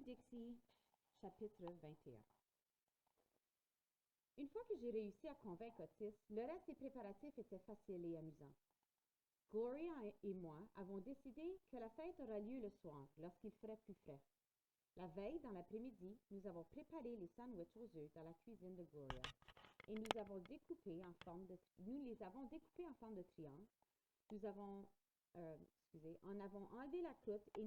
Winn-Dixie, chapitre 21. Une fois que j'ai réussi à convaincre Otis, le reste des préparatifs était facile et amusant. Gloria et moi avons décidé que la fête aura lieu le soir, lorsqu'il ferait plus frais. La veille, dans l'après-midi, nous avons préparé les sandwichs aux œufs dans la cuisine de Gloria et nous les avons découpés en forme de triangle. En avons enlevé la croûte et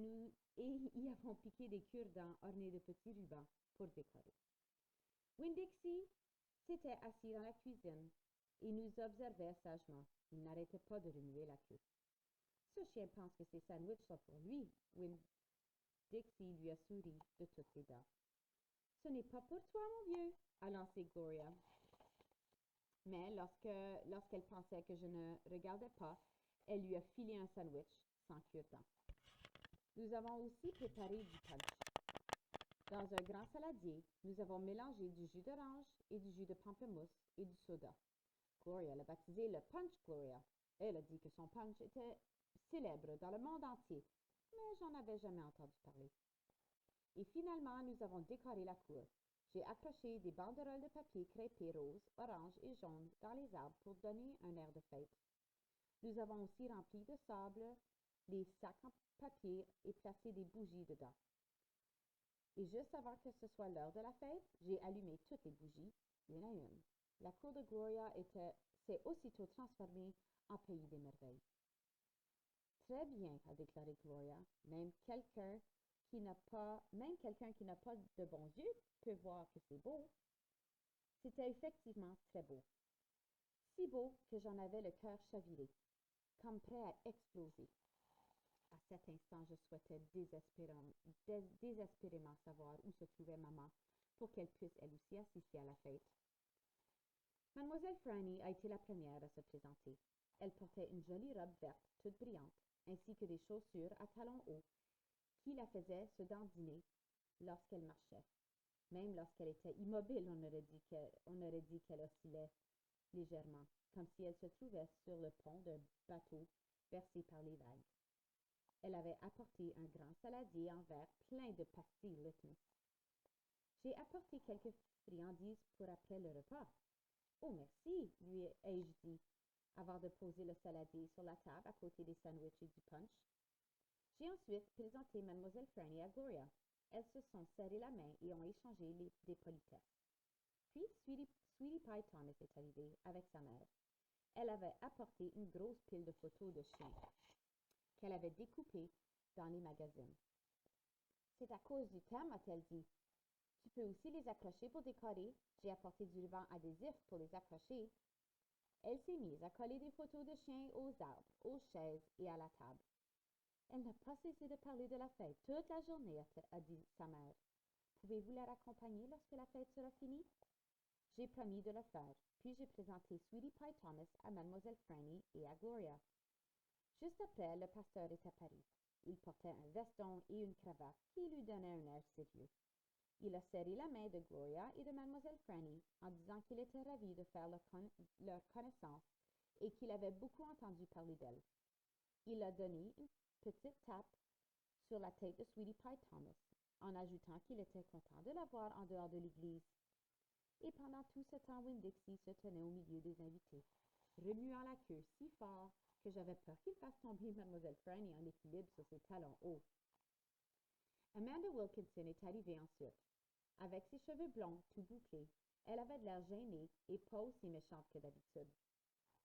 y avons piqué des cure-dents ornés de petits rubans pour décorer. Winn-Dixie s'était assis dans la cuisine et nous observait sagement. Il n'arrêtait pas de remuer la queue. Ce chien pense que ces sandwichs sont pour lui. Winn-Dixie lui a souri de toutes ses dents. Ce n'est pas pour toi, mon vieux, a lancé Gloria. Mais lorsqu'elle pensait que je ne regardais pas, elle lui a filé un sandwich sans cure-dents. Nous avons aussi préparé du punch. Dans un grand saladier, nous avons mélangé du jus d'orange et du jus de pamplemousse et du soda. Gloria l'a baptisé le Punch Gloria. Elle a dit que son punch était célèbre dans le monde entier, mais j'en avais jamais entendu parler. Et finalement, nous avons décoré la cour. J'ai accroché des banderoles de papier crêpé rose, orange et jaune dans les arbres pour donner un air de fête. Nous avons aussi rempli de sable les sacs en papier et placé des bougies dedans. Et juste avant que ce soit l'heure de la fête, j'ai allumé toutes les bougies, une à une. La cour de Gloria s'est aussitôt transformée en pays des merveilles. Très bien, a déclaré Gloria. Même quelqu'un qui n'a pas de bons yeux peut voir que c'est beau. C'était effectivement très beau. Si beau que j'en avais le cœur chaviré, comme prêt à exploser. À cet instant, je souhaitais désespérément savoir où se trouvait maman pour qu'elle puisse elle aussi assister à la fête. Mademoiselle Franny a été la première à se présenter. Elle portait une jolie robe verte toute brillante, ainsi que des chaussures à talons hauts qui la faisaient se dandiner lorsqu'elle marchait. Même lorsqu'elle était immobile, on aurait dit qu'elle oscillait légèrement, comme si elle se trouvait sur le pont d'un bateau bercé par les vagues. Elle avait apporté un grand saladier en verre plein de pastilles Litmus. J'ai apporté quelques friandises pour après le repas. Oh, merci, lui ai-je dit, avant de poser le saladier sur la table à côté des sandwichs et du punch. J'ai ensuite présenté Mademoiselle Franny à Gloria. Elles se sont serrées la main et ont échangé des politesses. Puis Sweetie Pie Thomas est arrivée avec sa mère. Elle avait apporté une grosse pile de photos de chiens qu'elle avait découpées dans les magazines. C'est à cause du thème, a-t-elle dit. Tu peux aussi les accrocher pour décorer. J'ai apporté du ruban adhésif pour les accrocher. Elle s'est mise à coller des photos de chiens aux arbres, aux chaises et à la table. Elle n'a pas cessé de parler de la fête toute la journée, a dit sa mère. Pouvez-vous la raccompagner lorsque la fête sera finie? J'ai promis de le faire, puis j'ai présenté Sweetie Pie Thomas à Mademoiselle Franny et à Gloria. Juste après, le pasteur est apparu. Il portait un veston et une cravate qui lui donnaient un air sérieux. Il a serré la main de Gloria et de Mademoiselle Franny en disant qu'il était ravi de faire leur connaissance et qu'il avait beaucoup entendu parler d'elle. Il a donné une petite tape sur la tête de Sweetie Pie Thomas, en ajoutant qu'il était content de la voir en dehors de l'église. Et pendant tout ce temps, Winn-Dixie se tenait au milieu des invités, remuant la queue si fort que j'avais peur qu'il fasse tomber Mademoiselle Franny en équilibre sur ses talons hauts. Amanda Wilkinson est arrivée ensuite. Avec ses cheveux blonds tout bouclés, elle avait de l'air gênée et pas aussi méchante que d'habitude.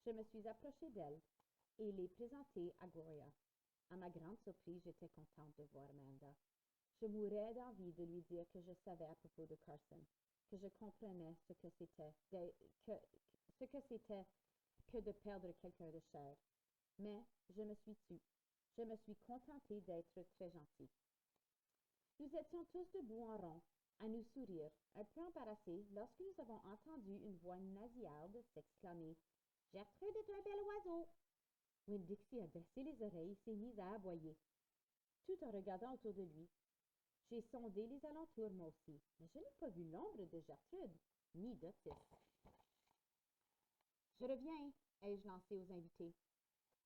Je me suis approchée d'elle et l'ai présentée à Gloria. À ma grande surprise, j'étais contente de voir Amanda. Je mourais d'envie de lui dire que je savais à propos de Carson, que je comprenais ce que c'était que de perdre quelqu'un de cher. Mais je me suis tue. Je me suis contentée d'être très gentille. Nous étions tous debout en rond, à nous sourire, un peu embarrassés, lorsque nous avons entendu une voix nasillarde s'exclamer « Gertrude est un bel oiseau !» Winn-Dixie a baissé les oreilles et s'est mise à aboyer, tout en regardant autour de lui. J'ai sondé les alentours, moi aussi, mais je n'ai pas vu l'ombre de Gertrude, ni d'Otis. « Je reviens !» ai-je lancé aux invités.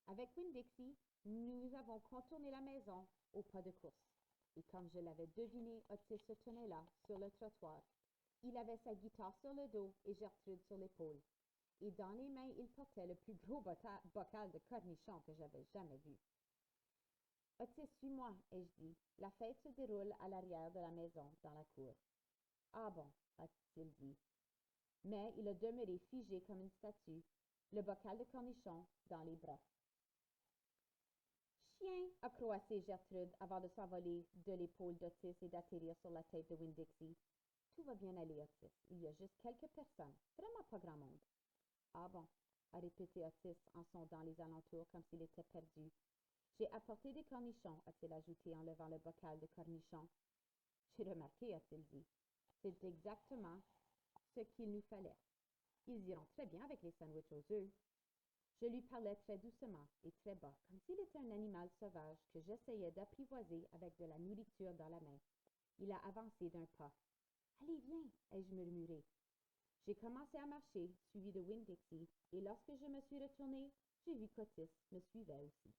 Avec Winn-Dixie, nous avons contourné la maison au pas de course. Et comme je l'avais deviné, Otis se tenait là, sur le trottoir. Il avait sa guitare sur le dos et Gertrude sur l'épaule. Et dans les mains, il portait le plus gros bocal de cornichons que j'avais jamais vu. Otis, suis-moi, ai-je dit. La fête se déroule à l'arrière de la maison, dans la cour. Ah bon, a-t-il dit. Mais il a demeuré figé comme une statue, le bocal de cornichons dans les bras. Chien, a croassé Gertrude avant de s'envoler de l'épaule d'Otis et d'atterrir sur la tête de Winn-Dixie. Tout va bien aller, Otis. Il y a juste quelques personnes, vraiment pas grand monde. Ah bon, a répété Otis en sondant les alentours comme s'il était perdu. J'ai apporté des cornichons, a-t-il ajouté en levant le bocal de cornichons. J'ai remarqué, a-t-il dit. C'est exactement ce qu'il nous fallait. Ils iront très bien avec les sandwichs aux œufs. Je lui parlais très doucement et très bas, comme s'il était un animal sauvage que j'essayais d'apprivoiser avec de la nourriture dans la main. Il a avancé d'un pas. Allez, viens, ai-je murmuré. J'ai commencé à marcher, suivi de Winn-Dixie, et lorsque je me suis retournée, j'ai vu qu'Otis me suivait aussi.